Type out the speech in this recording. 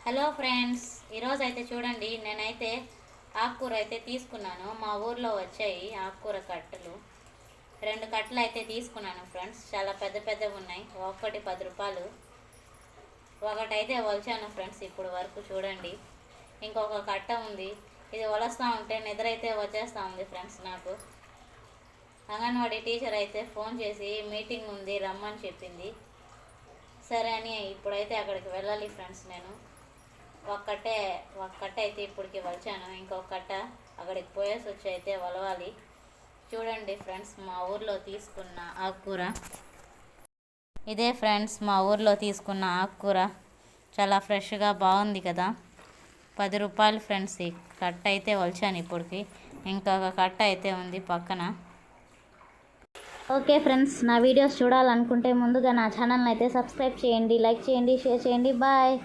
Hello friends, ఈరోజు అయితే చూడండి, నేనైతే ఆకుకూర అయితే తీసుకున్నాను. మా ఊర్లో వచ్చాయి ఆకుకూర కట్టలు. 2 కట్టలు అయితే తీసుకున్నాను ఫ్రెండ్స్. చాలా పెద్ద పెద్దవి ఉన్నాయి. ఒక్కటి 10 రూపాయలు. ఒకటైతే వలిచాను ఫ్రెండ్స్. ఇప్పుడు వరకు చూడండి, ఇంకొక కట్ట ఉంది. ఇది వలుస్తూ ఉంటే నిద్ర అయితే వచ్చేస్తూ ఉంది ఫ్రెండ్స్. నాకు అంగన్వాడీ టీచర్ అయితే ఫోన్ చేసి మీటింగ్ ఉంది రమ్మని చెప్పింది. సరే అని ఇప్పుడైతే అక్కడికి వెళ్ళాలి ఫ్రెండ్స్. నేను ఒక కట్ట అయితే ఇప్పటికి వలిచాను. ఇంకొక కట్ట అక్కడికి పోయేసి వచ్చి అయితే వలవాలి. చూడండి ఫ్రెండ్స్, మా ఊర్లో తీసుకున్న ఆకుకూర ఇదే ఫ్రెండ్స్. మా ఊర్లో తీసుకున్న ఆకుకూర చాలా ఫ్రెష్గా బాగుంది కదా. 10 రూపాయలు ఫ్రెండ్స్. ఈ కట్ట అయితే వలిచాను ఇప్పటికి. ఇంకొక కట్ట అయితే ఉంది పక్కన. ఓకే ఫ్రెండ్స్, నా వీడియోస్ చూడాలనుకుంటే ముందుగా నా ఛానల్ని అయితే సబ్స్క్రైబ్ చేయండి, లైక్ చేయండి, షేర్ చేయండి. బాయ్.